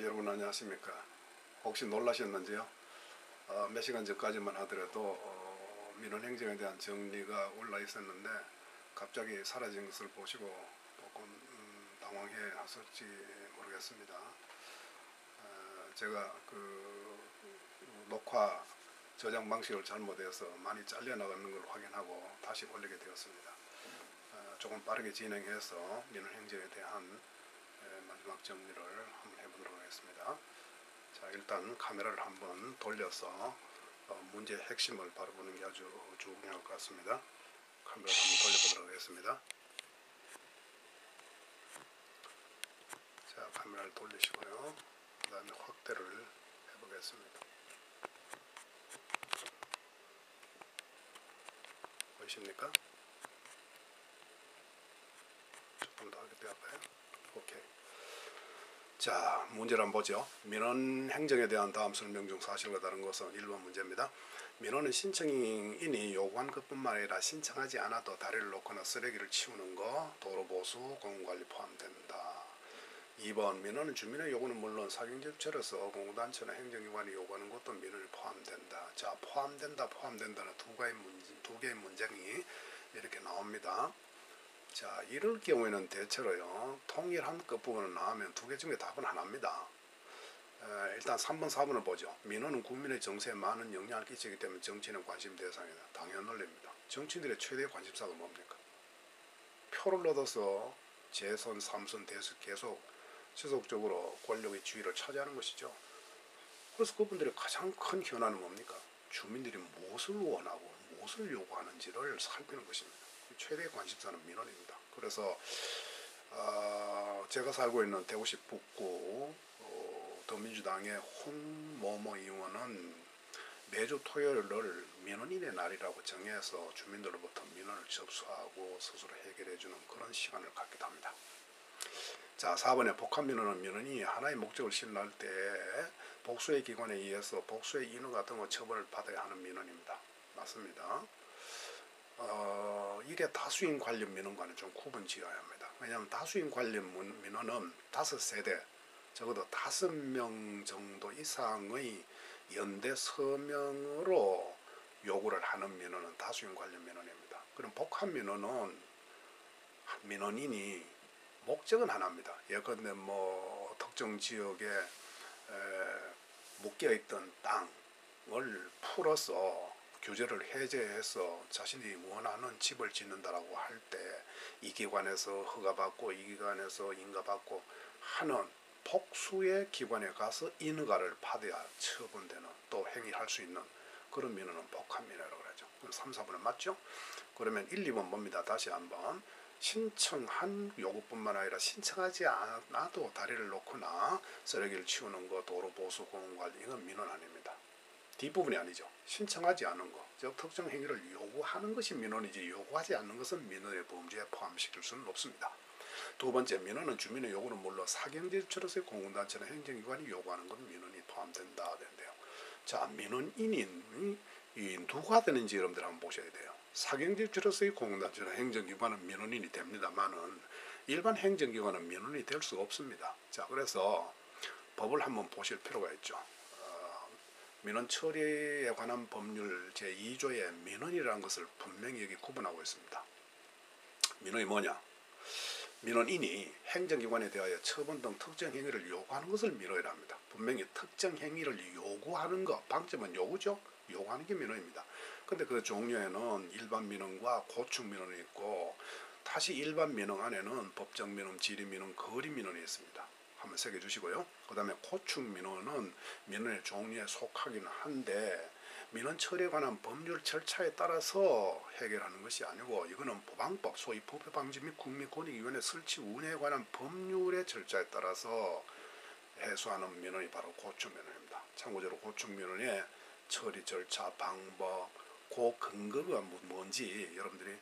여러분 안녕하십니까. 혹시 놀라셨는지요? 몇 시간 전까지만 하더라도 민원행정에 대한 정리가 올라 있었는데 갑자기 사라진 것을 보시고 조금 당황해 하실지 모르겠습니다. 제가 그 녹화 저장 방식을 잘못해서 많이 잘려나가는 걸 확인하고 다시 올리게 되었습니다. 조금 빠르게 진행해서 민원행정에 대한 마지막 정리를 한번 해보도록 하겠습니다. 자, 일단 카메라를 한번 돌려서 문제의 핵심을 바라보는 게 아주 중요할 것 같습니다. 카메라를 한번 돌려보도록 하겠습니다. 자, 카메라를 돌리시고요. 그 다음에 확대를 해보겠습니다. 보이십니까? 조금 더 하게 될까요? 오케이. 자, 문제를 한번 보죠. 민원 행정에 대한 다음 설명 중 사실과 다른 것은 1번 문제입니다. 민원은 신청인이 요구한 것뿐만 아니라 신청하지 않아도 다리를 놓거나 쓰레기를 치우는 것, 도로 보수, 공공관리 포함된다. 2번 민원은 주민의 요구는 물론 사경제처로서 공공단체나 행정기관이 요구하는 것도 민원에 포함된다. 자, 포함된다는 두 개의 문장이 이렇게 나옵니다. 자, 이럴 경우에는 대체로요, 통일한 끝부분을 나오면 두 개 중에 답은 하나입니다. 일단 3번, 4번을 보죠. 민원은 국민의 정세에 많은 영향을 끼치기 때문에 정치인은 관심 대상이다. 당연 논리입니다. 정치인들의 최대 관심사가 뭡니까? 표를 얻어서 재선, 3선 계속 지속적으로 권력의 지위를 차지하는 것이죠. 그래서 그분들의 가장 큰 현안은 뭡니까? 주민들이 무엇을 원하고 무엇을 요구하는지를 살피는 것입니다. 최대 관심사는 민원입니다. 그래서 제가 살고 있는 대구시 북구 더민주당의 홍모모 의원은 매주 토요일을 민원인의 날이라고 정해서 주민들로부터 민원을 접수하고 스스로 해결해주는 그런 시간을 갖기도 합니다. 자, 4번에 복합민원은 민원인이 하나의 목적을 실현할 때 복수의 기관에 의해서 복수의 인허가 등의 처벌을 받아야 하는 민원입니다. 맞습니다. 이게 다수인 관련 민원과는 좀 구분 지어야 합니다. 왜냐하면 다수인 관련 민원은 5세대, 적어도 5명 정도 이상의 연대 서명으로 요구를 하는 민원은 다수인 관련 민원입니다. 그럼 복합 민원은 민원인이 목적은 하나입니다. 예컨대 뭐 특정 지역에 묶여있던 땅을 풀어서 규제를 해제해서 자신이 원하는 집을 짓는다라고 할 때 이 기관에서 허가받고 이 기관에서 인가받고 하는 복수의 기관에 가서 인허가를 받아야 처분되는 또 행위할 수 있는 그런 민원은 복합민원이라고 하죠. 그럼 3, 4번은 맞죠? 그러면 1, 2번 봅니다. 다시 한번. 신청한 요구뿐만 아니라 신청하지 않아도 다리를 놓거나 쓰레기를 치우는 것, 도로 보수, 공공관리 이건 민원 아닙니다. 뒷부분이 아니죠. 신청하지 않은 것, 즉 특정 행위를 요구하는 것이 민원이지 요구하지 않는 것은 민원의 범죄에 포함시킬 수는 없습니다. 두 번째, 민원은 주민의 요구는 물론 사경제처로서의 공공단체나 행정기관이 요구하는 건 민원이 포함된다 되는데요. 자, 민원인이 누가 되는지 여러분들 한번 보셔야 돼요. 사경제처로서의 공공단체나 행정기관은 민원인이 됩니다만은 일반 행정기관은 민원이 될 수가 없습니다. 자, 그래서 법을 한번 보실 필요가 있죠. 민원 처리에 관한 법률 제2조에 민원이라는 것을 분명히 여기 구분하고 있습니다. 민원이 뭐냐? 민원인이 행정기관에 대하여 처분 등 특정 행위를 요구하는 것을 민원이라 합니다. 분명히 특정 행위를 요구하는 것, 방점은 요구죠? 요구하는 게 민원입니다. 근데 그 종류에는 일반 민원과 고충 민원이 있고 다시 일반 민원 안에는 법정 민원, 지리 민원, 거리 민원이 있습니다. 한번 새겨주시고요. 그 다음에 고충 민원은 민원의 종류에 속하기는 한데 민원 처리에 관한 법률 절차에 따라서 해결하는 것이 아니고 이거는 보방법, 소위 부패방지 및 국민권익위원회 설치 운영에 관한 법률의 절차에 따라서 해소하는 민원이 바로 고충 민원입니다. 참고적으로 고충 민원의 처리 절차, 방법, 그 근거가 뭔지 여러분들이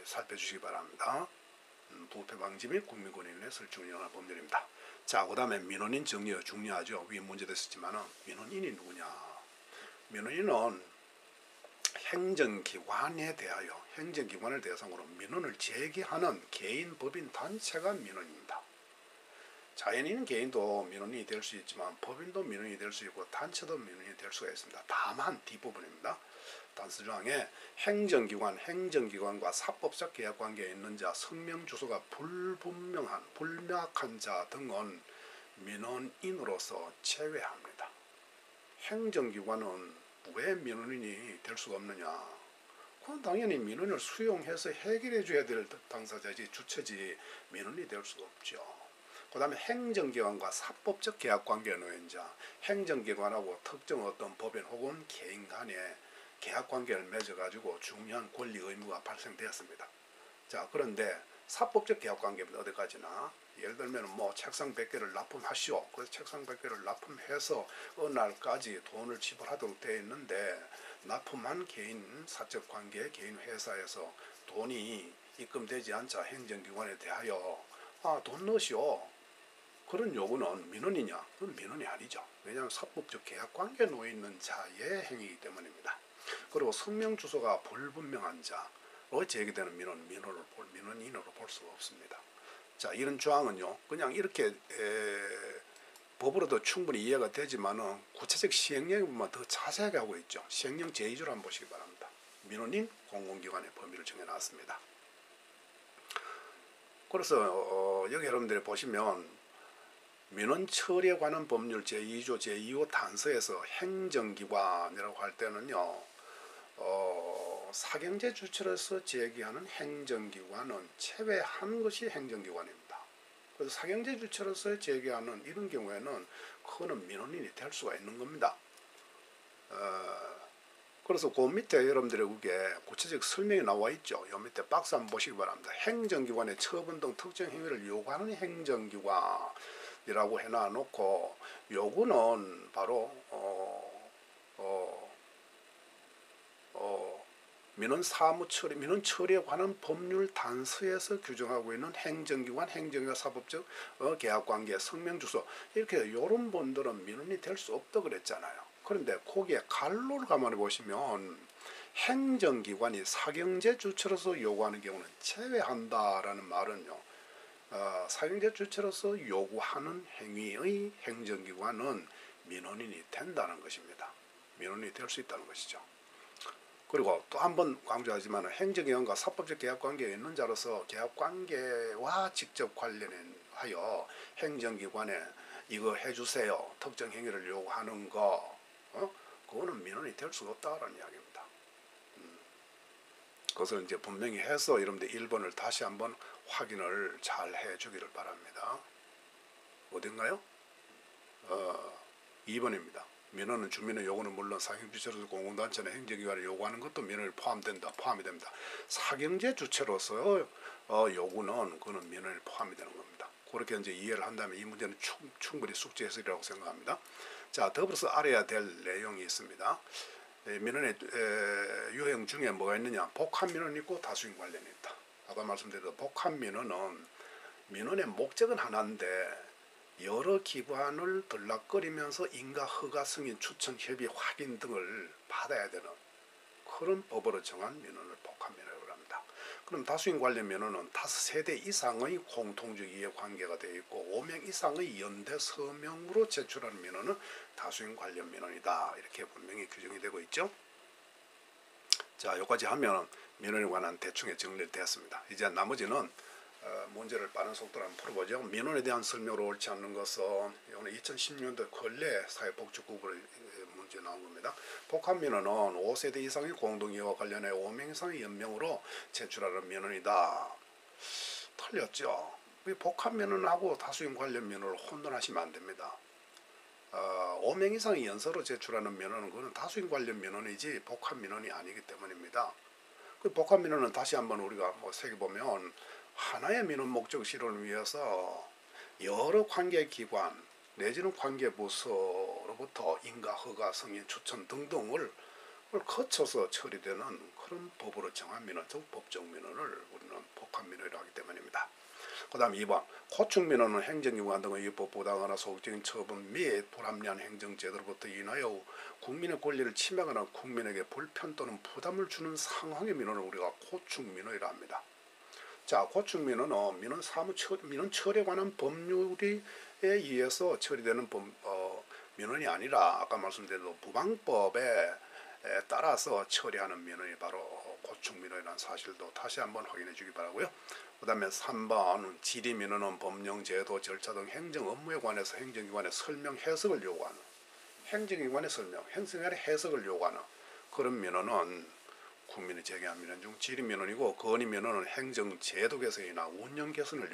살펴주시기 바랍니다. 부패방지 및 국민권익위원회 설치 운영하는 법률입니다. 자, 그 다음에 민원인 정리가 중요하죠. 위에 문제도 있었지만은 민원인이 누구냐? 민원인은 행정기관에 대하여 행정기관을 대상으로 민원을 제기하는 개인, 법인, 단체가 민원입니다. 자연인 개인도 민원인이 될 수 있지만 법인도 민원인이 될 수 있고 단체도 민원인이 될 수가 있습니다. 다만 뒷부분입니다. 단수조항에 행정기관과 사법적 계약관계에 있는 자, 성명주소가 불명확한 자 등은 민원인으로서 제외합니다. 행정기관은 왜 민원인이 될 수가 없느냐? 그건 당연히 민원을 수용해서 해결해 줘야 될 당사자지 주체지 민원이 될 수가 없죠. 그 다음에 행정기관과 사법적 계약관계에 놓인 자, 행정기관하고 특정 어떤 법인 혹은 개인 간에 계약관계를 맺어가지고 중요한 권리 의무가 발생되었습니다. 자, 그런데 사법적 계약관계는 어디까지나? 예를 들면 뭐 책상 100개를 납품하시오. 그래서 책상 100개를 납품해서 어느 날까지 돈을 지불하도록 되어 있는데 납품한 개인 사적관계 개인 회사에서 돈이 입금되지 않자 행정기관에 대하여 돈 넣으시오. 그런 요구는 민원이냐? 그건 민원이 아니죠. 왜냐하면 사법적 계약관계에 놓여있는 자의 행위이기 때문입니다. 그리고 성명주소가 불분명한 자로 제기되는 민원인으로 볼 수가 없습니다. 자, 이런 조항은요, 그냥 이렇게 법으로도 충분히 이해가 되지만은 구체적 시행령에 보면 더 자세하게 하고 있죠. 시행령 제2조를 한번 보시기 바랍니다. 민원인 공공기관의 범위를 정해놨습니다. 그래서 여기 여러분들이 보시면 민원 처리에 관한 법률 제2조 제2호 단서에서 행정기관이라고 할 때는요, 사경제 주체로서 제기하는 행정기관은 제외한 것이 행정기관입니다. 그래서 사경제 주체로서 제기하는 이런 경우에는 그거는 민원인이 될 수가 있는 겁니다. 그래서 그 밑에 여러분들에게 구체적 설명이 나와 있죠. 이 밑에 박스 한번 보시기 바랍니다. 행정기관의 처분 등 특정 행위를 요구하는 행정기관이라고 해놔놓고 요구는 바로 민원 처리에 관한 법률 단서에서 규정하고 있는 행정기관, 행정과 사법적 계약관계, 성명주소 이렇게 이런 분들은 민원이 될 수 없다고 그랬잖아요. 그런데 거기에 갈로를 가만히 보시면 행정기관이 사경제 주체로서 요구하는 경우는 제외한다라는 말은요. 사경제 주체로서 요구하는 행위의 행정기관은 민원인이 된다는 것입니다. 민원인이 될 수 있다는 것이죠. 그리고 또 한 번 강조하지만 행정기관과 사법적 계약관계에 있는 자로서 계약관계와 직접 관련하여 행정기관에 이거 해주세요. 특정 행위를 요구하는 거 그거는 민원이 될 수가 없다라는 이야기입니다. 그것을 이제 분명히 해서 여러분들 1번을 다시 한번 확인을 잘 해주기를 바랍니다. 어딘가요? 2번입니다. 민원은 주민의 요구는 물론 사경주체로서 공공단체나 행정기관이 요구하는 것도 민원에 포함이 됩니다. 사경제 주체로서 요구는 그거는 민원에 포함이 되는 겁니다. 그렇게 이제 이해를 한다면 이 문제는 충분히 숙제해설이라고 생각합니다. 자, 더불어서 알아야 될 내용이 있습니다. 민원의 유형 중에 뭐가 있느냐? 복합민원이 있고 다수인 관련이 있다. 아까 말씀드린 복합민원은 민원의 목적은 하나인데 여러 기관을 들락거리면서 인가 허가 승인 추천 협의 확인 등을 받아야 되는 그런 법으로 정한 민원을 복합민원이라고 합니다. 그럼 다수인 관련 민원은 5세대 이상의 공통적 이해관계가 되어 있고 5명 이상의 연대 서명으로 제출하는 민원은 다수인 관련 민원이다. 이렇게 분명히 규정이 되고 있죠. 자, 여기까지 하면 민원에 관한 대충의 정리가 되었습니다. 이제 나머지는 문제를 빠른 속도로 한번 풀어보죠. 민원에 대한 설명으로 옳지 않는 것은 이거는 2016년도 근래 사회복지국으로 문제 나온 겁니다. 복합민원은 5세대 이상의 공동이해와 관련해 5명 이상의 연명으로 제출하는 민원이다. 틀렸죠. 복합민원하고 다수인 관련 민원을 혼돈하시면 안 됩니다. 5명 이상의 연서로 제출하는 민원은 그거는 다수인 관련 민원이지 복합민원이 아니기 때문입니다. 그 복합민원은 다시 한번 우리가 새겨보면 하나의 민원 목적 실현을 위해서 여러 관계기관 내지는 관계부서로부터 인가, 허가, 승인, 추천 등등을 거쳐서 처리되는 그런 법으로 정한 민원, 즉 법적 민원을 우리는 복합민원이라고 하기 때문입니다. 그 다음 2번 고충민원은 행정기관 등의 위법 부당하나 소극적인 처분 및 불합리한 행정제도로부터 인하여 국민의 권리를 침해하거나 국민에게 불편 또는 부담을 주는 상황의 민원을 우리가 고충민원이라 합니다. 자, 고충민원은 민원 처리에 관한 법률이 의해서 처리되는 민원이 아니라 아까 말씀드린 부방법에 따라서 처리하는 민원이 바로 고충민원이라는 사실도 다시 한번 확인해 주기 바라고요. 그 다음에 3번 질의민원은 법령, 제도, 절차 등 행정 업무에 관해서 행정기관의 설명, 해석을 요구하는 행정기관의 설명, 행정기관의 해석을 요구하는 그런 민원은 국민이 제기한 민원 중 질의민원이고 건의민원은 행정제도 개선이나 운영 개선을